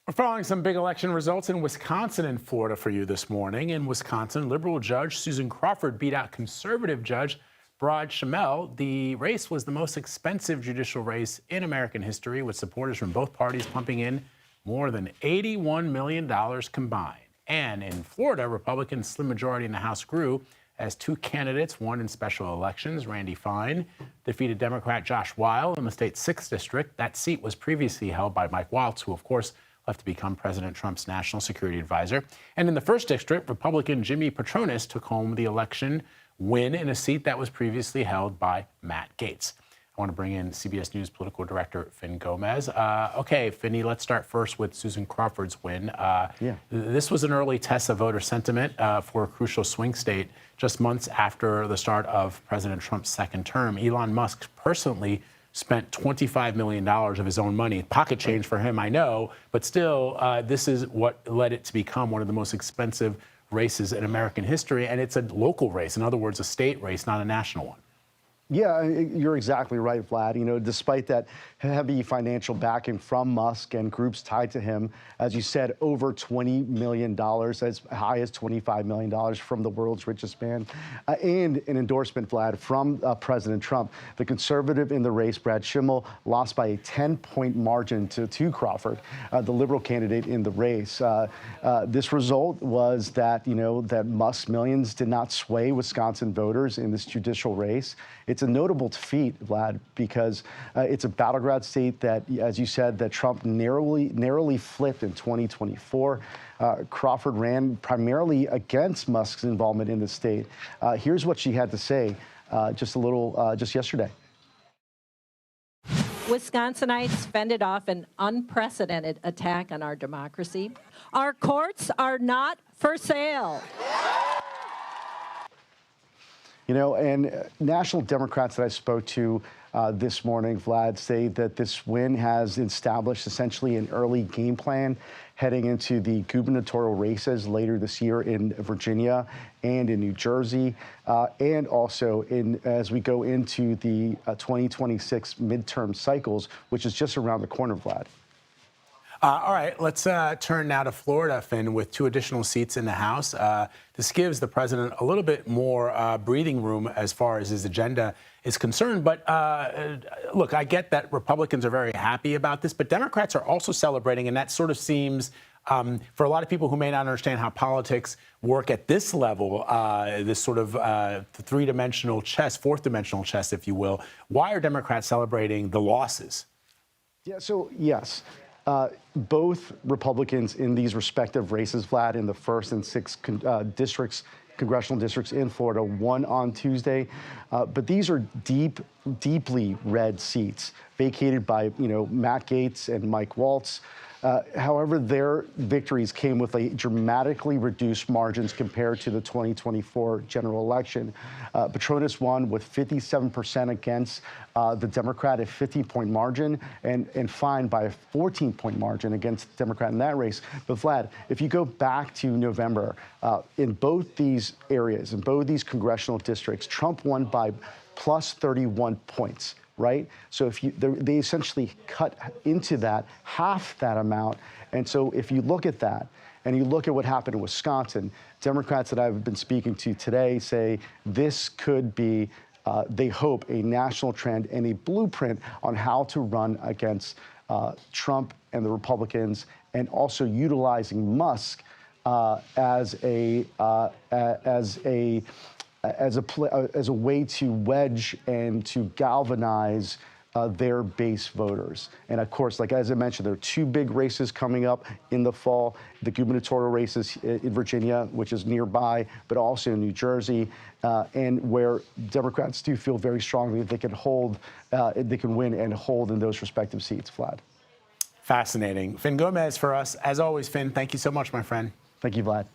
We're following some big election results in Wisconsin and Florida for you this morning. In Wisconsin, liberal judge Susan Crawford beat out conservative judge Brad Schmel. The race was the most expensive judicial race in American history, with supporters from both parties pumping in more than $81 million combined. And in Florida, Republicans' slim majority in the House grew as two candidates won in special elections. Randy Fine defeated Democrat Josh Weil in the state's 6th district. That seat was previously held by Mike Waltz, who, of course, left to become President Trump's national security advisor. And in the 1st district, Republican Jimmy Patronis took home the election win in a seat that was previously held by Matt Gaetz. I want to bring in CBS News political director Fin Gómez. Okay, Finny, let's start first with Susan Crawford's win. This was an early test of voter sentiment for a crucial swing state just months after the start of President Trump's second term. Elon Musk personally spent $25 million of his own money. Pocket change for him, I know, but still, this is what led it to become one of the most expensive races in American history, and it's a local race. In other words, a state race, not a national one. Yeah, you're exactly right, Vlad. You know, despite that heavy financial backing from Musk and groups tied to him, as you said, over $20 million, as high as $25 million from the world's richest man, and an endorsement, Vlad, from President Trump. The conservative in the race, Brad Schmel, lost by a 10-point margin to Crawford, the liberal candidate in the race. This result was that, that Musk's millions did not sway Wisconsin voters in this judicial race. It's a notable defeat, Vlad, because it's a battleground state that, as you said, that Trump narrowly flipped in 2024. Crawford ran primarily against Musk's involvement in the state. Here's what she had to say just yesterday. Wisconsinites fended off an unprecedented attack on our democracy. Our courts are not for sale. And national Democrats that I spoke to this morning, Vlad, say that this win has established essentially an early game plan heading into the gubernatorial races later this year in Virginia and in New Jersey, and also as we go into the 2026 midterm cycles, which is just around the corner, Vlad. All right, let's turn now to Florida, Finn, with 2 additional seats in the House. This gives the president a little bit more breathing room as far as his agenda is concerned. But look, I get that Republicans are very happy about this, but Democrats are also celebrating, and that sort of seems, for a lot of people who may not understand how politics work at this level, this sort of 3-dimensional chess, 4th-dimensional chess, if you will, why are Democrats celebrating the losses? Yeah, so yes. Both Republicans in these respective races, Vlad, in the 1st and 6th congressional districts in Florida, won on Tuesday. But these are deeply red seats, vacated by, Matt Gaetz and Mike Waltz. However, their victories came with a dramatically reduced margins compared to the 2024 general election. Patronis won with 57% against the Democrat, a 50-point margin, and Fine by a 14-point margin against the Democrat in that race. But Vlad, if you go back to November, in both these areas, in both these congressional districts, Trump won by plus 31 points. Right? So they essentially cut into that half that amount. And so if you look at that and you look at what happened in Wisconsin, Democrats that I've been speaking to today say this could be, they hope, a national trend and a blueprint on how to run against Trump and the Republicans, and also utilizing Musk as a way to wedge and to galvanize their base voters. And of course, like as I mentioned, there are 2 big races coming up in the fall, the gubernatorial races in Virginia, which is nearby, but also in New Jersey, and where Democrats do feel very strongly that they can win and hold in those respective seats, Vlad. Fascinating. Fin Gómez for us. As always, Fin, thank you so much, my friend. Thank you, Vlad.